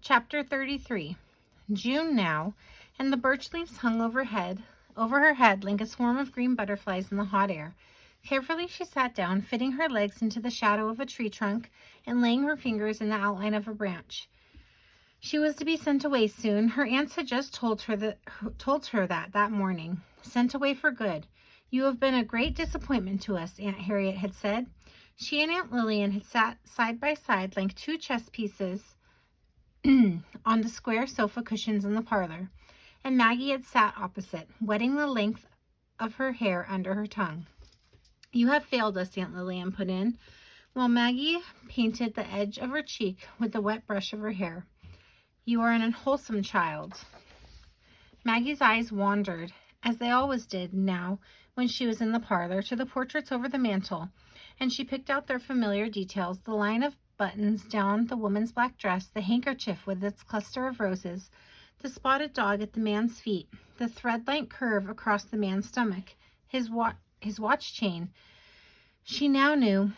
Chapter 33. June now, and the birch leaves hung over her head like a swarm of green butterflies in the hot air. Carefully she sat down, fitting her legs into the shadow of a tree trunk and laying her fingers in the outline of a branch. She was to be sent away soon. Her aunts had just told her that morning. Sent away for good. "You have been a great disappointment to us," Aunt Harriet had said. She and Aunt Lillian had sat side by side like two chess pieces on the square sofa cushions in the parlor, and Maggie had sat opposite, wetting the length of her hair under her tongue. "You have failed us," Aunt Lillian put in, while Maggie painted the edge of her cheek with the wet brush of her hair. "You are an unwholesome child." Maggie's eyes wandered, as they always did now when she was in the parlor, to the portraits over the mantel, and she picked out their familiar details: the line of buttons down the woman's black dress, the handkerchief with its cluster of roses, the spotted dog at the man's feet, the thread-like curve across the man's stomach, his watch chain. She now knew.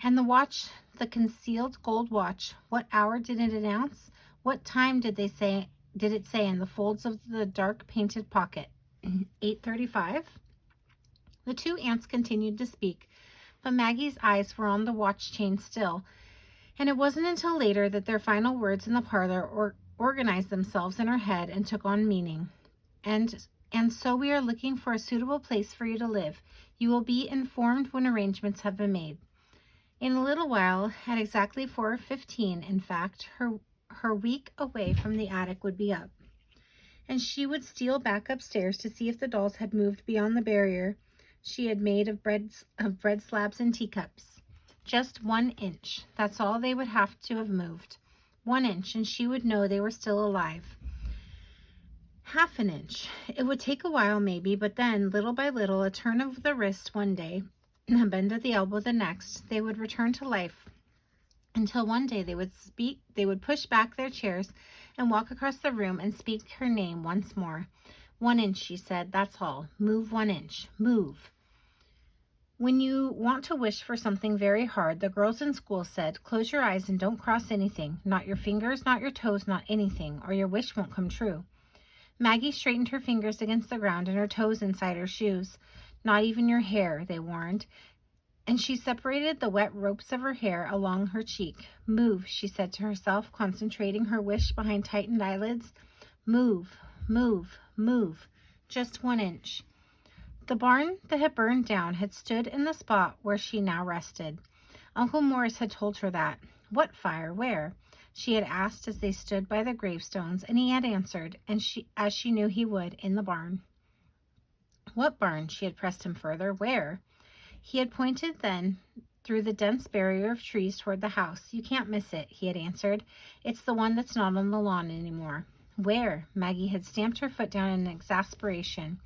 And the watch, the concealed gold watch. What hour did it announce? What time did it say in the folds of the dark painted pocket? 8:35? The two aunts continued to speak, but Maggie's eyes were on the watch chain still, and it wasn't until later that their final words in the parlor organized themselves in her head and took on meaning. And so we are looking for a suitable place for you to live. You will be informed when arrangements have been made. In a little while, at exactly 4:15, in fact, her week away from the attic would be up, and she would steal back upstairs to see if the dolls had moved beyond the barrier she had made of bread slabs and teacups. Just 1 inch. That's all they would have to have moved. 1 inch, and she would know they were still alive. Half an inch. It would take a while, maybe, but then, little by little, a turn of the wrist one day, a bend of the elbow the next, they would return to life, until one day they would push back their chairs and walk across the room and speak her name once more. 1 inch, she said. That's all. Move 1 inch. Move. When you want to wish for something very hard, the girls in school said, "Close your eyes and don't cross anything. Not your fingers, not your toes, not anything, or your wish won't come true." Maggie straightened her fingers against the ground and her toes inside her shoes. "Not even your hair," they warned, and she separated the wet ropes of her hair along her cheek. "Move," she said to herself, concentrating her wish behind tightened eyelids. "Move, move, move. Just 1 inch." The barn that had burned down had stood in the spot where she now rested. Uncle Morris had told her that. "What fire? Where?" she had asked as they stood by the gravestones, and he had answered, as she knew he would, "In the barn." "What barn?" She had pressed him further. "Where?" He had pointed then through the dense barrier of trees toward the house. "You can't miss it," he had answered. "It's the one that's not on the lawn anymore." "Where?" Maggie had stamped her foot down in exasperation.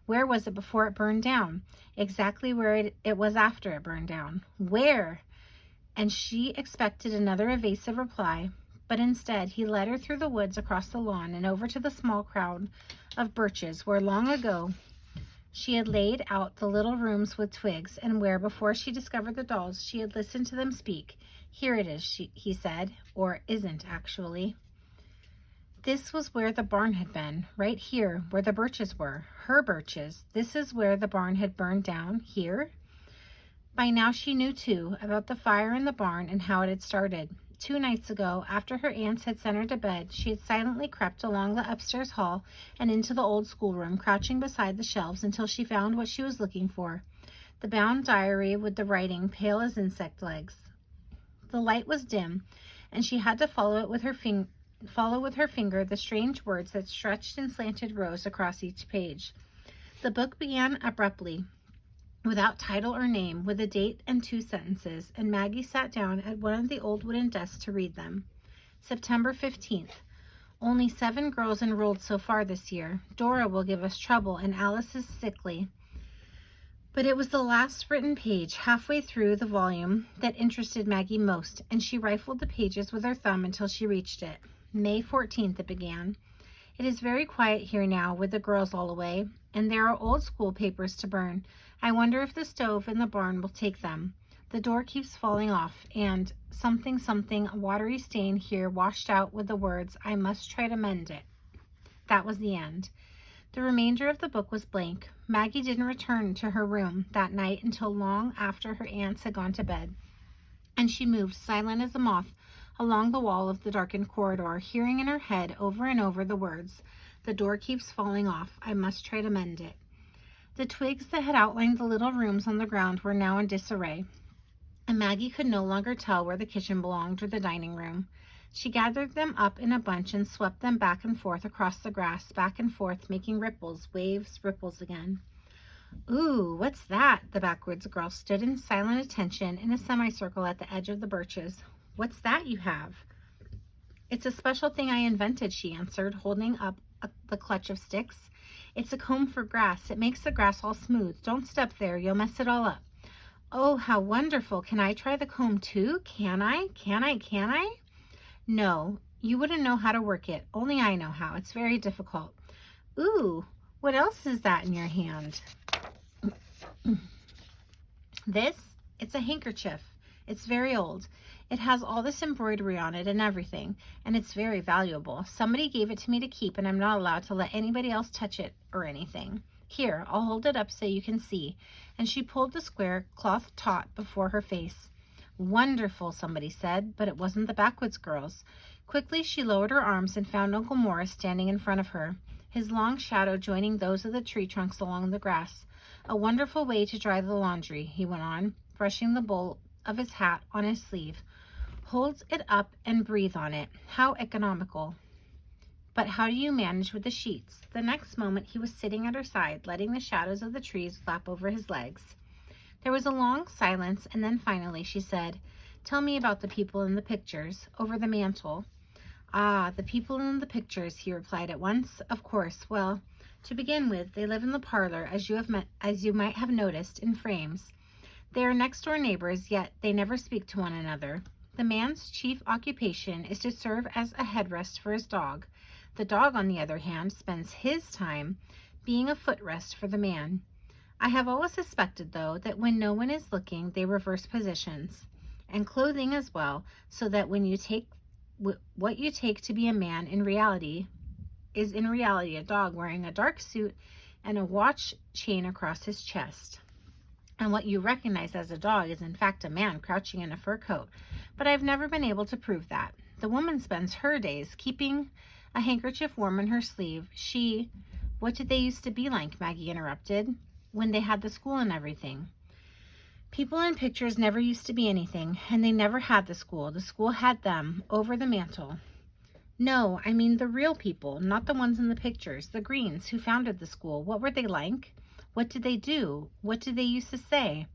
Where was it before it burned down? Exactly where it was after it burned down. Where? And she expected another evasive reply, but instead he led her through the woods across the lawn and over to the small crowd of birches where long ago she had laid out the little rooms with twigs, and where, before she discovered the dolls, she had listened to them speak. "Here it is," he said, "or isn't actually." This was where the barn had been, right here, where the birches were, her birches. This is where the barn had burned down, here? By now she knew, too, about the fire in the barn and how it had started. 2 nights ago, after her aunts had sent her to bed, she had silently crept along the upstairs hall and into the old schoolroom, crouching beside the shelves until she found what she was looking for, the bound diary with the writing pale as insect legs. The light was dim, and she had to follow with her finger the strange words that stretched in slanted rows across each page. The book began abruptly, without title or name, with a date and 2 sentences, and Maggie sat down at one of the old wooden desks to read them. September 15th. Only 7 girls enrolled so far this year. Dora will give us trouble, and Alice is sickly. But it was the last written page, halfway through the volume, that interested Maggie most, and she rifled the pages with her thumb until she reached it. May 14th, it began. "It is very quiet here now, with the girls all away, and there are old school papers to burn. I wonder if the stove in the barn will take them. The door keeps falling off, and something, a watery stain here washed out with the words, I must try to mend it. That was the end. The remainder of the book was blank. Maggie didn't return to her room that night until long after her aunts had gone to bed, and she moved, silent as a moth, along the wall of the darkened corridor, hearing in her head over and over the words, the door keeps falling off, I must try to mend it. The twigs that had outlined the little rooms on the ground were now in disarray, and Maggie could no longer tell where the kitchen belonged or the dining room. She gathered them up in a bunch and swept them back and forth across the grass, back and forth, making ripples, waves, ripples again. Ooh, what's that? The backwoods girl stood in silent attention in a semicircle at the edge of the birches. What's that you have? It's a special thing I invented, she answered, holding up the clutch of sticks. It's a comb for grass. It makes the grass all smooth. Don't step there. You'll mess it all up. Oh, how wonderful. Can I try the comb too? Can I? No, you wouldn't know how to work it. Only I know how. It's very difficult. Ooh, what else is that in your hand? It's a handkerchief. It's very old. It has all this embroidery on it and everything, and it's very valuable. Somebody gave it to me to keep, and I'm not allowed to let anybody else touch it or anything. Here, I'll hold it up so you can see. And she pulled the square cloth tot before her face. Wonderful, somebody said, but it wasn't the backwoods girls. Quickly, she lowered her arms and found Uncle Morris standing in front of her, his long shadow joining those of the tree trunks along the grass. A wonderful way to dry the laundry, he went on, brushing the bowl of his hat on his sleeve. Hold it up and breathe on it. How economical. But how do you manage with the sheets? The next moment he was sitting at her side, letting the shadows of the trees lap over his legs. There was a long silence, and then finally she said, Tell me about the people in the pictures, over the mantel. Ah, the people in the pictures, he replied at once. Of course. Well, to begin with, they live in the parlor, as you might have noticed, in frames. They are next-door neighbors, yet they never speak to one another. The man's chief occupation is to serve as a headrest for his dog. The dog, on the other hand, spends his time being a footrest for the man. I have always suspected, though, that when no one is looking, they reverse positions, and clothing as well, so that when you take what you take to be a man in reality is in reality a dog wearing a dark suit and a watch chain across his chest. And what you recognize as a dog is in fact a man crouching in a fur coat. But I've never been able to prove that. The woman spends her days keeping a handkerchief warm in her sleeve. What did they used to be like, Maggie interrupted, when they had the school and everything? People in pictures never used to be anything, and they never had the school. The school had them, over the mantel. No, I mean the real people, not the ones in the pictures, the Greens who founded the school. What were they like? What did they do? What did they used to say?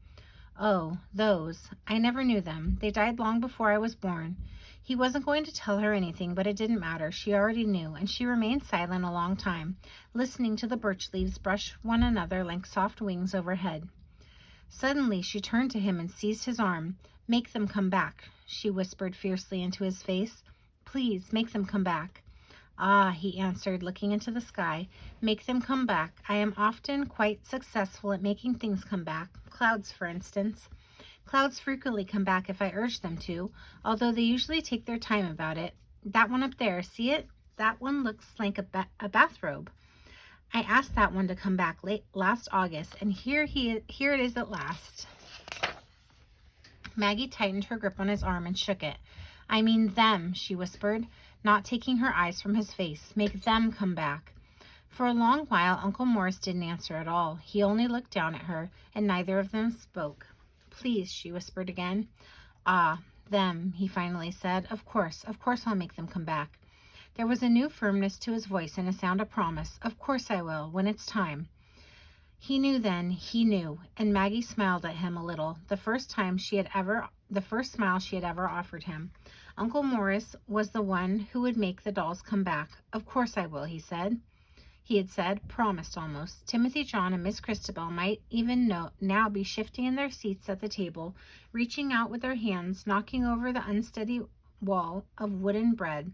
Oh, those. I never knew them. They died long before I was born. He wasn't going to tell her anything, but it didn't matter. She already knew, and she remained silent a long time, listening to the birch leaves brush one another like soft wings overhead. Suddenly, she turned to him and seized his arm. Make them come back, she whispered fiercely into his face. Please, make them come back. Ah, he answered, looking into the sky. Make them come back. I am often quite successful at making things come back. Clouds, for instance. Clouds frequently come back if I urge them to, although they usually take their time about it. That one up there, see it? That one looks like a bathrobe. I asked that one to come back last August, and here it is at last. Maggie tightened her grip on his arm and shook it. I mean them, she whispered, not taking her eyes from his face. Make them come back. For a long while, Uncle Morris didn't answer at all. He only looked down at her, and neither of them spoke. Please, she whispered again. Ah, them, he finally said. Of course I'll make them come back. There was a new firmness to his voice and a sound of promise. Of course I will, when it's time. He knew then, he knew, and Maggie smiled at him a little, the first smile she had ever offered him. Uncle Morris was the one who would make the dolls come back. Of course I will, he had said, promised almost. Timothy John and Miss Christabel might even now be shifting in their seats at the table, reaching out with their hands, knocking over the unsteady wall of wooden bread,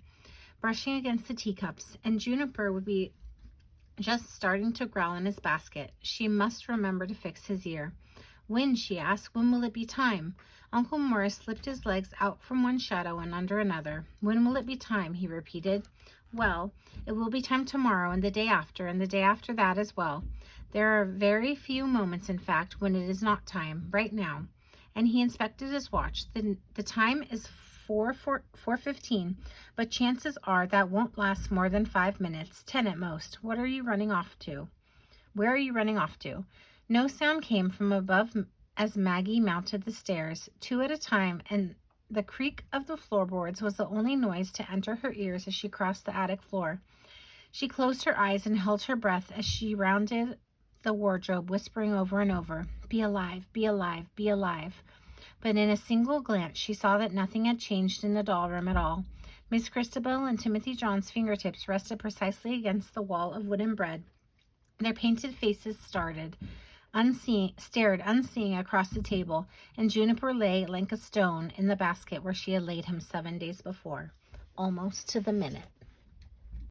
brushing against the teacups, and Juniper would be just starting to growl in his basket. She must remember to fix his ear. When, she asked, when will it be time? Uncle Morris slipped his legs out from one shadow and under another. When will it be time? He repeated. Well, it will be time tomorrow and the day after and the day after that as well. There are very few moments, in fact, when it is not time, right now. And he inspected his watch. The time is 4:15, but chances are that won't last more than 5 minutes, 10 at most. What are you running off to? Where are you running off to? No sound came from above as Maggie mounted the stairs, 2 at a time, and the creak of the floorboards was the only noise to enter her ears as she crossed the attic floor. She closed her eyes and held her breath as she rounded the wardrobe, whispering over and over, "Be alive, be alive, be alive." But in a single glance, she saw that nothing had changed in the doll room at all. Miss Christabel and Timothy John's fingertips rested precisely against the wall of wooden bread. Their painted faces stared unseeing across the table, and Juniper lay like a stone in the basket where she had laid him 7 days before, almost to the minute.